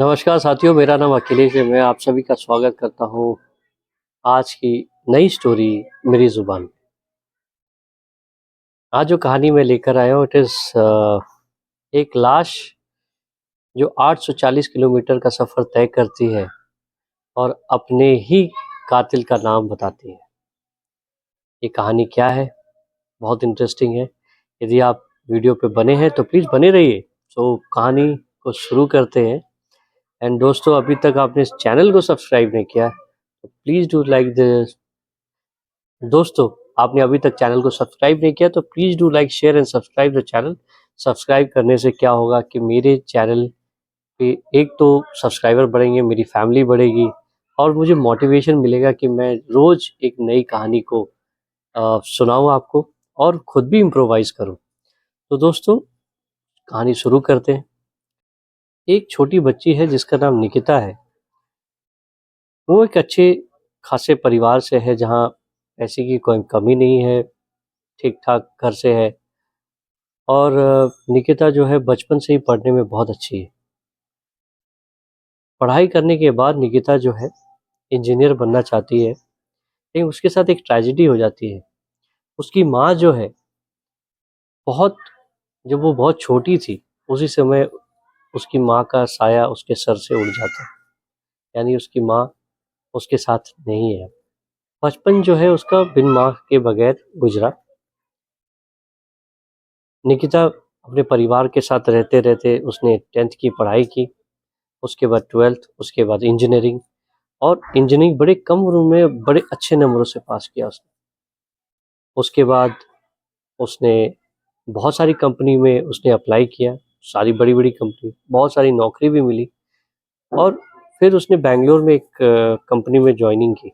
नमस्कार साथियों, मेरा नाम अखिलेश है। मैं आप सभी का स्वागत करता हूँ आज की नई स्टोरी मेरी ज़ुबान। आज जो कहानी मैं लेकर आया हूँ इट इज़ एक लाश जो 840 किलोमीटर का सफ़र तय करती है और अपने ही कातिल का नाम बताती है। ये कहानी क्या है? बहुत इंटरेस्टिंग है। यदि आप वीडियो पे बने हैं तो प्लीज़ बने रहिए। तो कहानी को शुरू करते हैं। एंड दोस्तों, अभी तक आपने इस चैनल को सब्सक्राइब नहीं किया तो प्लीज़ डू लाइक दिस। दोस्तों, आपने अभी तक चैनल को सब्सक्राइब नहीं किया तो please do like share and subscribe the channel. Subscribe करने से क्या होगा कि मेरे चैनल पे एक तो सब्सक्राइबर बढ़ेंगे, मेरी फैमिली बढ़ेगी और मुझे मोटिवेशन मिलेगा कि मैं रोज़ एक नई कहानी को सुनाऊँ आपको और खुद भी इम्प्रोवाइज़ करूँ। तो दोस्तों, कहानी शुरू करते हैं। एक छोटी बच्ची है जिसका नाम निकिता है। वो एक अच्छे खासे परिवार से है जहाँ पैसे की कोई कमी नहीं है, ठीक-ठाक घर से है। और निकिता जो है बचपन से ही पढ़ने में बहुत अच्छी है। पढ़ाई करने के बाद निकिता जो है इंजीनियर बनना चाहती है, लेकिन उसके साथ एक ट्रेजेडी हो जाती है। उसकी माँ जो है बहुत जब वो बहुत छोटी थी, उसी समय उसकी माँ का साया उसके सर से उड़ जाता है। यानी उसकी माँ उसके साथ नहीं है। बचपन जो है उसका बिन माँ के बगैर गुजरा। निकिता अपने परिवार के साथ रहते-रहते उसने 10th की पढ़ाई की, उसके बाद 12th, उसके बाद इंजीनियरिंग और इंजीनियरिंग बड़े कम उम्र में बड़े अच्छे नंबरों से पास किया उसने। उसके बाद उसने बहुत सारी कंपनी में उसने अप्लाई किया, सारी बड़ी-बड़ी कंपनी, बहुत सारी नौकरी भी मिली और फिर उसने बैंगलोर में एक कंपनी में जॉइनिंग की।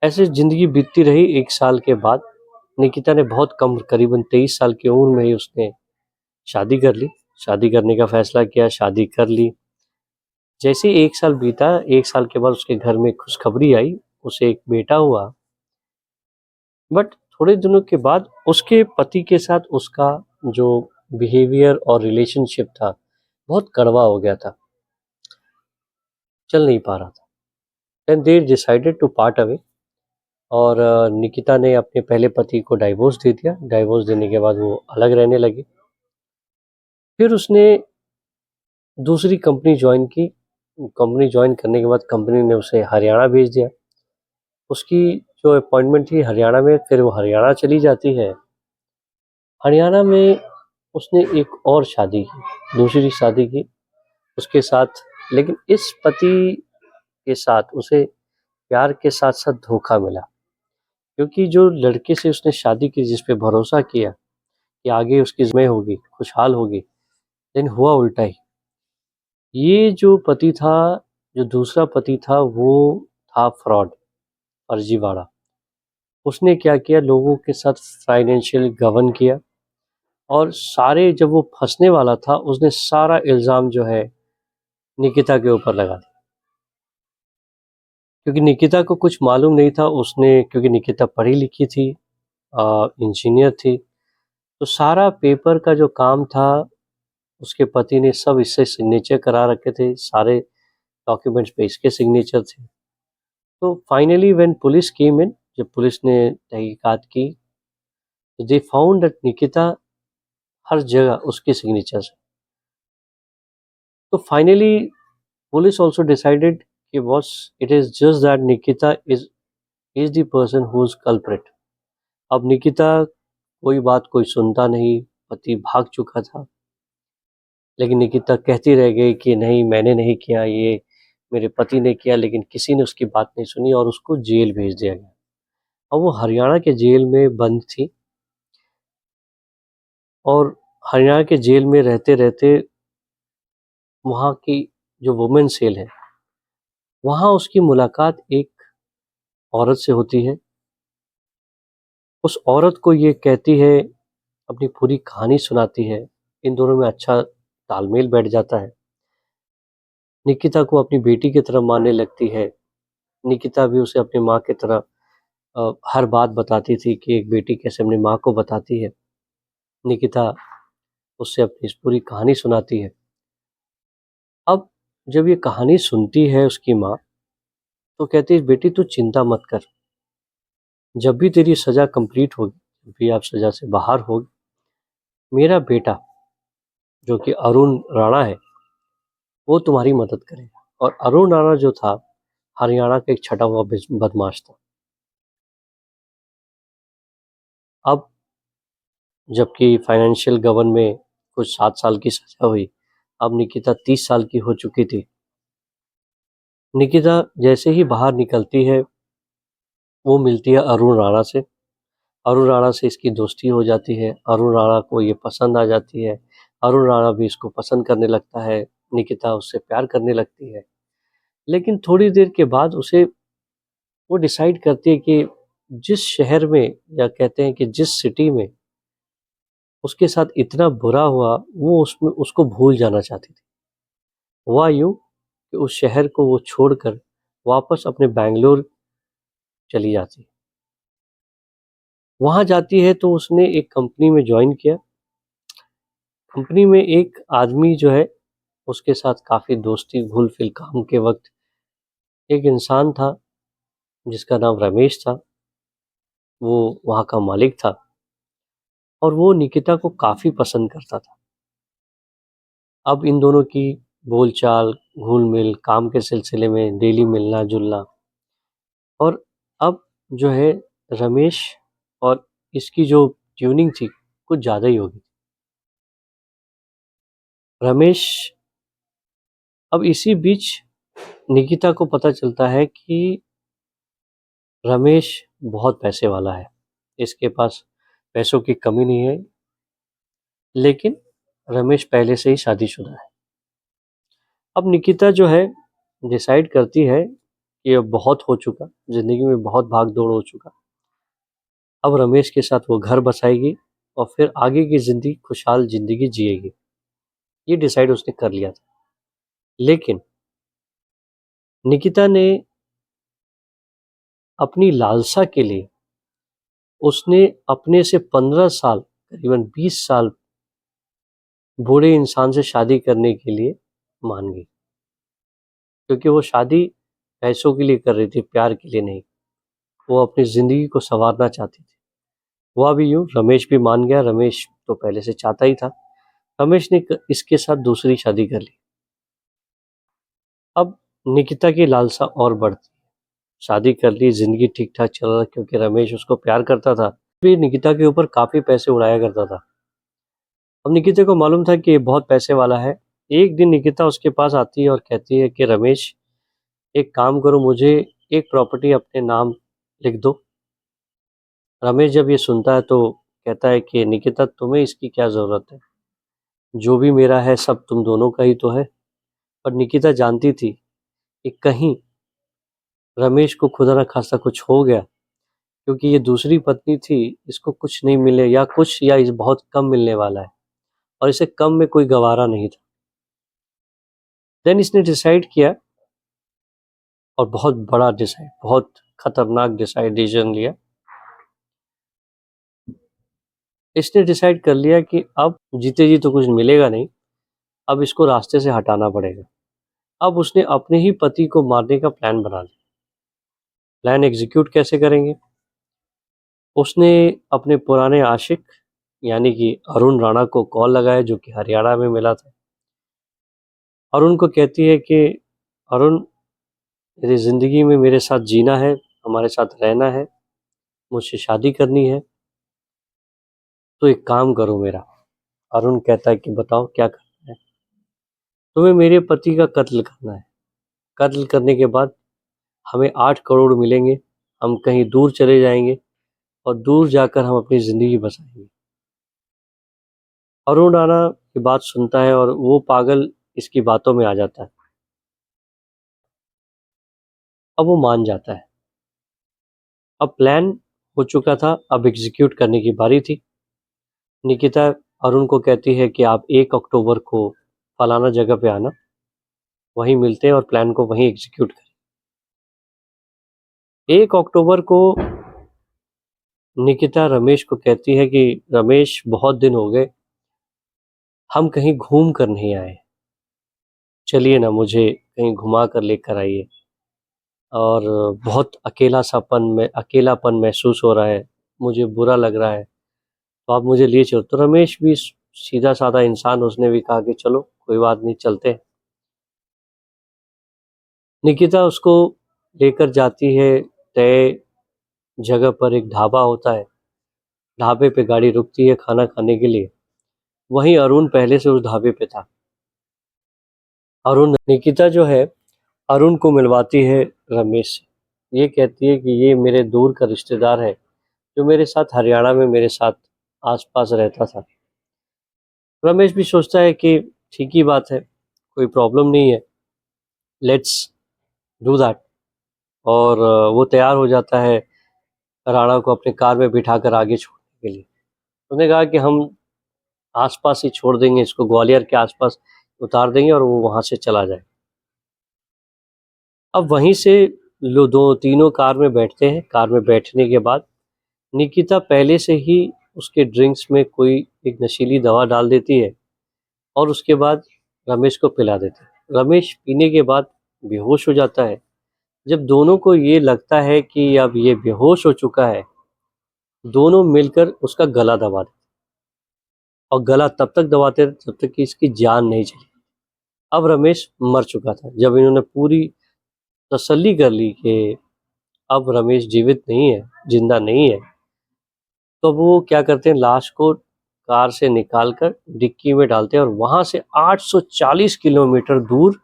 ऐसे ज़िंदगी बीतती रही। 1 साल के बाद निकिता ने बहुत कम करीबन 23 साल की उम्र में ही उसने शादी कर ली। शादी करने का फैसला किया, शादी कर ली। जैसे ही 1 साल बीता, 1 साल के बाद उसके घर में खुशखबरी आई, उसे एक बेटा हुआ। बट थोड़े दिनों के बाद उसके पति के साथ उसका जो बिहेवियर और रिलेशनशिप था, बहुत कड़वा हो गया था। चल नहीं पा रहा था। Then they decided to part away और निकिता ने अपने पहले पति को डाइवोर्स दे दिया। डाइवोर्स देने के बाद वो अलग रहने लगी। फिर उसने दूसरी कंपनी जॉइन की। कंपनी जॉइन करने के बाद कंपनी ने उसे हरियाणा भेज दिया। उसकी जो अपॉइंटमेंट थी हरियाणा में, फिर वो हरियाणा चली जाती है। हरियाणा में उसने एक और शादी की, दूसरी शादी की उसके साथ। लेकिन इस पति के साथ उसे प्यार के साथ-साथ धोखा मिला, क्योंकि जो लड़के से उसने शादी की, जिस पे भरोसा किया कि आगे उसकी ज़िंदगी होगी, खुशहाल होगी, लेकिन हुआ उल्टा ही। ये जो पति था, जो दूसरा पति था, वो था फ्रॉड, फर्जीवाड़ा। उसने क्या किया, लोगों के साथ फाइनेंशियल गबन किया और सारे जब वो फँसने वाला था, उसने सारा इल्ज़ाम जो है निकिता के ऊपर लगा दिया। क्योंकि निकिता को कुछ मालूम नहीं था, उसने क्योंकि निकिता पढ़ी-लिखी थी, इंजीनियर थी, तो सारा पेपर का जो काम था, उसके पति ने सब इससे सिग्नेचर करा रखे थे, सारे डॉक्यूमेंट्स पे इसके सिग्नेचर थे। तो फाइनली व्हेन पुलिस केम इन, जब पुलिस ने तहकीकात की, तो दे फाउंड दैट निकिता हर जगह उसके सिग्नेचर्स हैं। तो फाइनली पुलिस आल्सो डिसाइडेड कि boss, it is just that Nikita is the person who is culprit. अब निकिता कोई बात कोई सुनता नहीं, पति भाग चुका था। लेकिन निकिता कहती रह गई कि नहीं, मैंने नहीं किया, ये मेरे पति ने किया। लेकिन किसी ने उसकी बात नहीं सुनी और उसको जेल भेज दिया गया। अब वो हरियाणा के जेल में बंद थी और हरियाणा के जेल में रहते-रहते वहाँ की जो वुमेन सेल है, वहाँ उसकी मुलाकात एक औरत से होती है। उस औरत को ये कहती है, अपनी पूरी कहानी सुनाती है। इन दोनों में अच्छा तालमेल बैठ जाता है। निकिता को अपनी बेटी की तरह मानने लगती है। निकिता भी उसे अपनी माँ की तरह हर बात बताती थी कि एक बेटी कैसे अपनी माँ को बताती है। निकिता उससे अपनी इस पूरी कहानी सुनाती है जब ये कहानी सुनती है उसकी माँ, तो कहती है बेटी तू चिंता मत कर, जब भी तेरी सज़ा कंप्लीट होगी, जब भी आप सज़ा से बाहर होगे, मेरा बेटा जो कि अरुण राणा है वो तुम्हारी मदद करेगा। और अरुण राणा जो था हरियाणा का एक छटा हुआ बदमाश था। अब जबकि फाइनेंशियल गबन में कुछ 7 साल की सज़ा हुई, अब निकिता 30 साल की हो चुकी थी। निकिता जैसे ही बाहर निकलती है वो मिलती है अरुण राणा से। अरुण राणा से इसकी दोस्ती हो जाती है, अरुण राणा को ये पसंद आ जाती है, अरुण राणा भी इसको पसंद करने लगता है, निकिता उससे प्यार करने लगती है। लेकिन थोड़ी देर के बाद उसे वो डिसाइड करती है कि जिस शहर में या कहते हैं कि जिस सिटी में उसके साथ इतना बुरा हुआ वो उसमें उसको भूल जाना चाहती थी। हुआ यूँ कि उस शहर को वो छोड़कर वापस अपने बैंगलोर चली जाती है। वहाँ जाती है तो उसने एक कंपनी में जॉइन किया। कंपनी में एक आदमी जो है उसके साथ काफ़ी दोस्ती घुल-फिल काम के वक़्त एक इंसान था जिसका नाम रमेश था, वो वहाँ का मालिक था और वो निकिता को काफ़ी पसंद करता था। अब इन दोनों की बोलचाल, घुल-मिल, काम के सिलसिले में डेली मिलना-जुलना और अब जो है रमेश और इसकी जो ट्यूनिंग थी कुछ ज़्यादा ही हो गई। रमेश अब इसी बीच निकिता को पता चलता है कि रमेश बहुत पैसे वाला है, इसके पास पैसों की कमी नहीं है, लेकिन रमेश पहले से ही शादीशुदा है। अब निकिता जो है डिसाइड करती है कि अब बहुत हो चुका, ज़िंदगी में बहुत भाग-दौड़ हो चुका। अब रमेश के साथ वो घर बसाएगी और फिर आगे की ज़िंदगी खुशहाल ज़िंदगी जिएगी, ये डिसाइड उसने कर लिया था। लेकिन निकिता ने अपनी लालसा के लिए उसने अपने से 15 साल, करीबन 20 साल बूढ़े इंसान से शादी करने के लिए मान गई, क्योंकि वो शादी पैसों के लिए कर रही थी, प्यार के लिए नहीं। वो अपनी ज़िंदगी को सँवारना चाहती थी। हुआ भी यूँ, रमेश भी मान गया, रमेश तो पहले से चाहता ही था। रमेश ने इसके साथ दूसरी शादी कर ली। अब निकिता की लालसा और बढ़ती, शादी कर ली, ज़िंदगी ठीक-ठाक चल रहा क्योंकि रमेश उसको प्यार करता था, फिर निकिता के ऊपर काफ़ी पैसे उड़ाया करता था। अब निकिता को मालूम था कि ये बहुत पैसे वाला है। एक दिन निकिता उसके पास आती है और कहती है कि रमेश, एक काम करो, मुझे एक प्रॉपर्टी अपने नाम लिख दो। रमेश जब ये सुनता है तो कहता है कि निकिता तुम्हें इसकी क्या ज़रूरत है, जो भी मेरा है सब तुम दोनों का ही तो है। पर निकिता जानती थी कि कहीं रमेश को खुदा न खास्ता कुछ हो गया, क्योंकि ये दूसरी पत्नी थी, इसको कुछ नहीं मिले या कुछ या इस बहुत कम मिलने वाला है और इसे कम में कोई गवारा नहीं था। देन इसने डिसाइड किया और बहुत बड़ा डिसाइड, बहुत खतरनाक डिसीजन लिया। इसने डिसाइड कर लिया कि अब जीते जी तो कुछ मिलेगा नहीं, अब इसको रास्ते से हटाना पड़ेगा। अब उसने अपने ही पति को मारने का प्लान बना लिया। प्लान एग्जीक्यूट कैसे करेंगे? उसने अपने पुराने आशिक यानी कि अरुण राणा को कॉल लगाया, जो कि हरियाणा में मिला था। अरुण को कहती है कि अरुण, मेरी ज़िंदगी में मेरे साथ जीना है, हमारे साथ रहना है, मुझसे शादी करनी है, तो एक काम करो मेरा। अरुण कहता है कि बताओ क्या करना है? तुम्हें मेरे पति का कत्ल करना है। कत्ल करने के बाद हमें 8 करोड़ मिलेंगे, हम कहीं दूर चले जाएंगे और दूर जाकर हम अपनी ज़िंदगी बसाएंगे। अरुण राणा की बात सुनता है और वो पागल इसकी बातों में आ जाता है। अब वो मान जाता है। अब प्लान हो चुका था, अब एग्जीक्यूट करने की बारी थी। निकिता अरुण को कहती है कि आप 1 अक्टूबर को फलाना जगह पे आना, वहीं मिलते हैं और प्लान को वहीं एग्जीक्यूट करें। 1 अक्टूबर को निकिता रमेश को कहती है कि रमेश, बहुत दिन हो गए, हम कहीं घूम कर नहीं आए, चलिए ना मुझे कहीं घुमा कर लेकर आइए, और बहुत अकेलापन महसूस हो रहा है, मुझे बुरा लग रहा है, तो आप मुझे लिए चलो। तो रमेश भी सीधा साधा इंसान, उसने भी कहा कि चलो कोई बात नहीं, चलते हैं। निकिता उसको लेकर जाती है तय जगह पर। एक ढाबा होता है, ढाबे पे गाड़ी रुकती है खाना खाने के लिए। वहीं अरुण पहले से उस ढाबे पे था। अरुण निकिता जो है अरुण को मिलवाती है रमेश से। ये कहती है कि ये मेरे दूर का रिश्तेदार है, जो मेरे साथ हरियाणा में मेरे साथ आसपास रहता था। रमेश भी सोचता है कि ठीक ही बात है, कोई प्रॉब्लम नहीं है, लेट्स डू दैट। और वो तैयार हो जाता है राणा को अपने कार में बिठाकर आगे छोड़ने के लिए। उसने कहा कि हम आसपास ही छोड़ देंगे, इसको ग्वालियर के आसपास उतार देंगे और वो वहाँ से चला जाए। अब वहीं से लो दो तीनों कार में बैठते हैं। कार में बैठने के बाद निकिता पहले से ही उसके ड्रिंक्स में कोई एक नशीली दवा डाल देती है और उसके बाद रमेश को पिला देती है। रमेश पीने के बाद बेहोश हो जाता है। जब दोनों को ये लगता है कि अब ये बेहोश हो चुका है, दोनों मिलकर उसका गला दबा देते, और गला तब तक दबाते रहे जब तक कि इसकी जान नहीं चली। अब रमेश मर चुका था। जब इन्होंने पूरी तसल्ली कर ली कि अब रमेश जीवित नहीं है, जिंदा नहीं है, तो वो क्या करते हैं, लाश को कार से निकालकर डिक्की में डालते हैं और वहां से 840 किलोमीटर दूर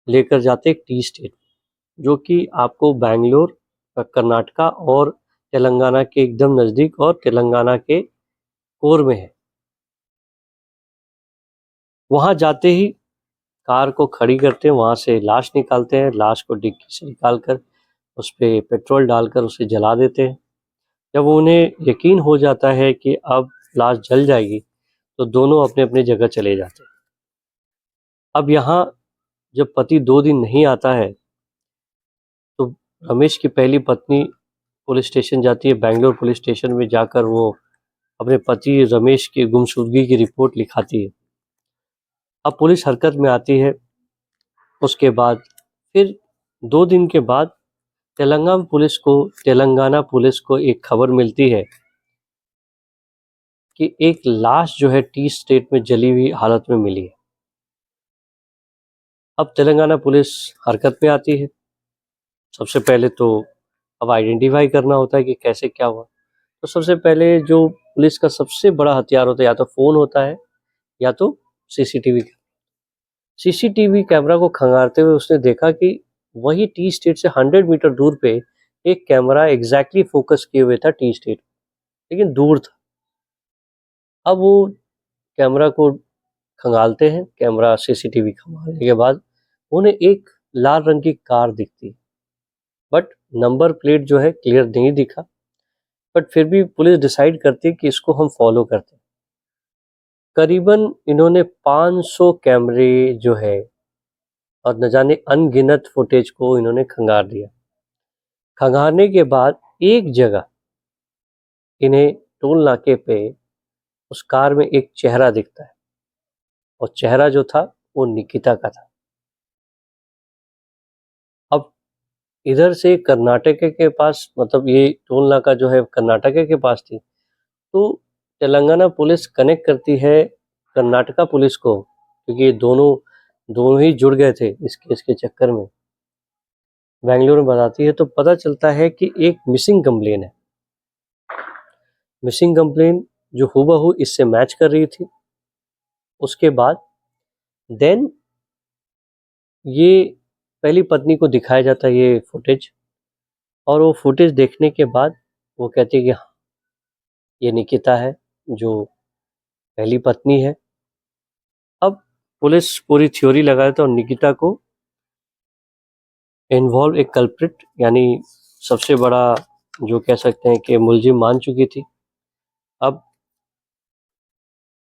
लेकर जाते हैं टी स्टेट, जो कि आपको बैंगलोर, कर्नाटका और तेलंगाना के एकदम नज़दीक और तेलंगाना के कोर में है। वहां जाते ही कार को खड़ी करते हैं, वहां से लाश निकालते हैं, लाश को डिक्की से निकालकर उस पर पेट्रोल डालकर उसे जला देते हैं। जब उन्हें यकीन हो जाता है कि अब लाश जल जाएगी, तो दोनों अपने अपने जगह चले जाते हैं। अब यहाँ जब पति 2 दिन नहीं आता है, तो रमेश की पहली पत्नी पुलिस स्टेशन जाती है। बैंगलोर पुलिस स्टेशन में जाकर वो अपने पति रमेश की गुमशुदगी की रिपोर्ट लिखाती है। अब पुलिस हरकत में आती है। उसके बाद फिर 2 दिन के बाद तेलंगाना पुलिस को एक खबर मिलती है कि एक लाश जो है टी स्टेट में जली हुई हालत में मिली है। अब तेलंगाना पुलिस हरकत में आती है। सबसे पहले तो अब आइडेंटिफाई करना होता है कि कैसे क्या हुआ। तो सबसे पहले जो पुलिस का सबसे बड़ा हथियार होता है, या तो फ़ोन होता है या तो सीसीटीवी। सीसीटीवी कैमरा को खंगारते हुए उसने देखा कि वही टी स्टेट से 100 मीटर दूर पे एक कैमरा एग्जैक्टली फोकस किए हुए था टी स्टेट, लेकिन दूर था। अब वो कैमरा को खंगालते हैं। कैमरा सीसीटीवी खंगालने के बाद उन्हें एक लाल रंग की कार दिखती है, बट नंबर प्लेट जो है क्लियर नहीं दिखा। बट फिर भी पुलिस डिसाइड करती है कि इसको हम फॉलो करते हैं। करीबन इन्होंने 500 कैमरे जो है और न जाने अनगिनत फुटेज को इन्होंने खंगार दिया। खंगारने के बाद एक जगह इन्हें टोल नाके पे उस कार में एक चेहरा दिखता है, और चेहरा जो था वो निकिता का था। अब इधर से कर्नाटक के पास, मतलब ये टोल नाका जो है कर्नाटक के पास थी, तो तेलंगाना पुलिस कनेक्ट करती है कर्नाटका पुलिस को, क्योंकि ये दोनों ही जुड़ गए थे इस केस के चक्कर में। बेंगलुरु में बताती है तो पता चलता है कि एक मिसिंग कंप्लेन है। मिसिंग कंप्लेन जो हूबहू इससे मैच कर रही थी। उसके बाद देन ये पहली पत्नी को दिखाया जाता है ये फुटेज, और वो फुटेज देखने के बाद वो कहती है कि हाँ, ये निकिता है जो पहली पत्नी है। अब पुलिस पूरी थ्योरी लगाए तो निकिता को इन्वॉल्व एक कल्प्रिट, यानी सबसे बड़ा जो कह सकते हैं कि मुलजिम मान चुकी थी। अब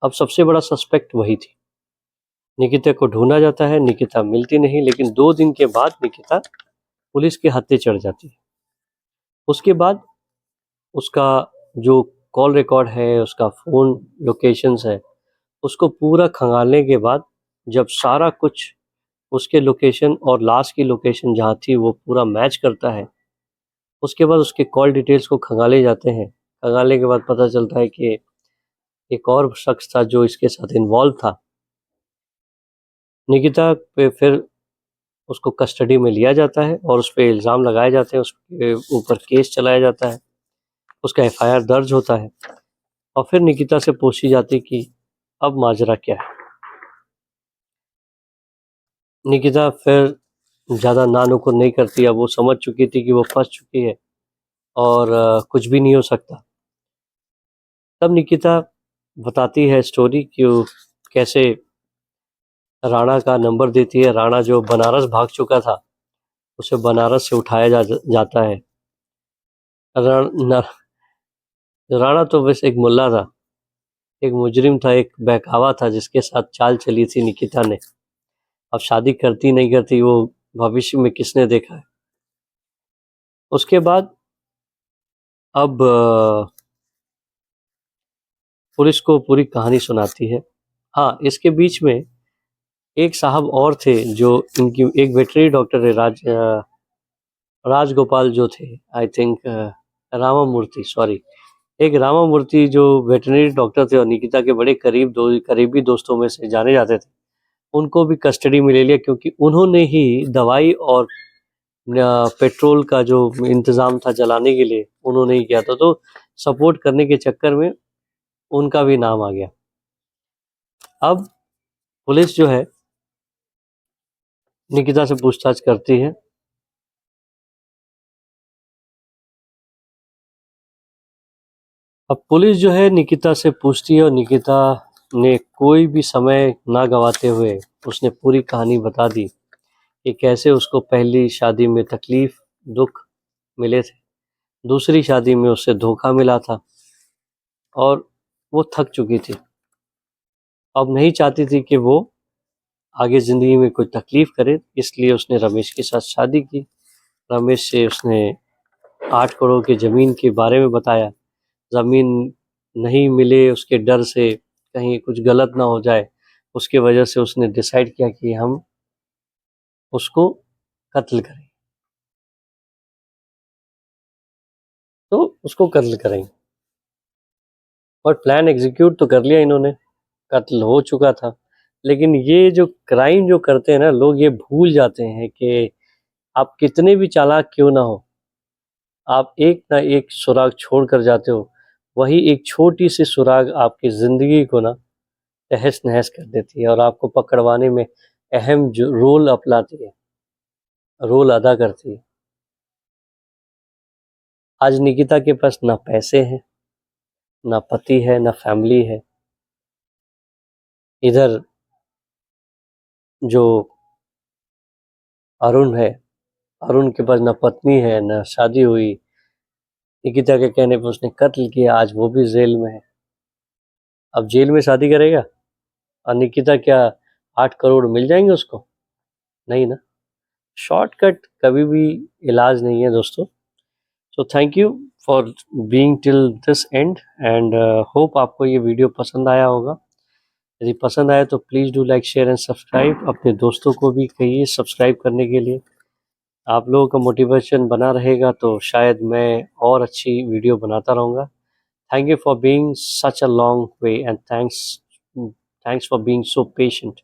सबसे बड़ा सस्पेक्ट वही थी। निकिता को ढूंढा जाता है, निकिता मिलती नहीं, लेकिन 2 दिन के बाद निकिता पुलिस के हत्थे चढ़ जाती है। उसके बाद उसका जो कॉल रिकॉर्ड है, उसका फ़ोन लोकेशंस है, उसको पूरा खंगालने के बाद जब सारा कुछ उसके लोकेशन और लाश की लोकेशन जहाँ थी वो पूरा मैच करता है, उसके बाद उसके कॉल डिटेल्स को खंगाले जाते हैं। खंगालने के बाद पता चलता है कि एक और शख्स था जो इसके साथ इन्वॉल्व था। निकिता पे फिर उसको कस्टडी में लिया जाता है और उस पे इल्ज़ाम लगाए जाते हैं, उसके ऊपर केस चलाया जाता है, उसका एफआईआर दर्ज होता है और फिर निकिता से पूछी जाती कि अब माजरा क्या है। निकिता फिर ज़्यादा ना-नुकुर नहीं करती, अब वो समझ चुकी थी कि वो फँस चुकी है और कुछ भी नहीं हो सकता। तब निकिता बताती है स्टोरी कि वो कैसे राणा का नंबर देती है। राणा जो बनारस भाग चुका था, उसे बनारस से उठाया जाता है। राणा तो बस एक मुल्ला था, एक मुजरिम था, एक बहकावा था जिसके साथ चाल चली थी निकिता ने। अब शादी करती नहीं करती वो भविष्य में किसने देखा है। उसके बाद अब पुलिस को पूरी कहानी सुनाती है। हाँ, इसके बीच में एक साहब और थे जो इनकी एक वेटरनरी डॉक्टर है, राजगोपाल जो थे, आई थिंक रामामूर्ति, सॉरी, एक रामामूर्ति जो वेटरनरी डॉक्टर थे और निकिता के बड़े करीबी दोस्तों में से जाने जाते थे। उनको भी कस्टडी में ले लिया क्योंकि उन्होंने ही दवाई और पेट्रोल का जो इंतज़ाम था जलाने के लिए उन्होंने ही किया था, तो सपोर्ट करने के चक्कर में उनका भी नाम आ गया। अब पुलिस जो है निकिता से पूछताछ करती है। अब पुलिस जो है निकिता से पूछती है और निकिता ने कोई भी समय ना गवाते हुए उसने पूरी कहानी बता दी कि कैसे उसको पहली शादी में तकलीफ, दुख मिले थे, दूसरी शादी में उससे धोखा मिला था और वो थक चुकी थी। अब नहीं चाहती थी कि वो आगे ज़िंदगी में कोई तकलीफ करे, इसलिए उसने रमेश के साथ शादी की। रमेश से उसने 8 करोड़ की ज़मीन के बारे में बताया। ज़मीन नहीं मिले उसके डर से, कहीं कुछ गलत ना हो जाए, उसके वजह से उसने डिसाइड किया कि हम उसको कत्ल करें। तो उसको कत्ल करेंगे और प्लान एग्जीक्यूट तो कर लिया इन्होंने, कत्ल हो चुका था। लेकिन ये जो क्राइम जो करते हैं ना लोग, ये भूल जाते हैं कि आप कितने भी चालाक क्यों ना हो, आप एक ना एक सुराग छोड़ कर जाते हो। वही एक छोटी सी सुराग आपकी ज़िंदगी को ना तहस-नहस कर देती है और आपको पकड़वाने में अहम जो रोल अपनाती है, रोल अदा करती है। आज निकिता के पास ना पैसे हैं, ना पति है, ना फैमिली है। इधर जो अरुण है, अरुण के पास ना पत्नी है, ना शादी हुई। निकिता के कहने पे उसने कत्ल किया, आज वो भी जेल में है। अब जेल में शादी करेगा और निकिता क्या 8 करोड़ मिल जाएंगे उसको? नहीं ना। शॉर्टकट कभी भी इलाज नहीं है दोस्तों। So thank you for being till this and and hope आपको ये वीडियो पसंद आया होगा। यदि पसंद आया तो please do like, share and subscribe. अपने दोस्तों को भी कहिए सब्सक्राइब करने के लिए। आप लोगों का मोटिवेशन बना रहेगा तो शायद मैं और अच्छी वीडियो बनाता रहूँगा। Thank you for being such a long way and thanks for being so patient.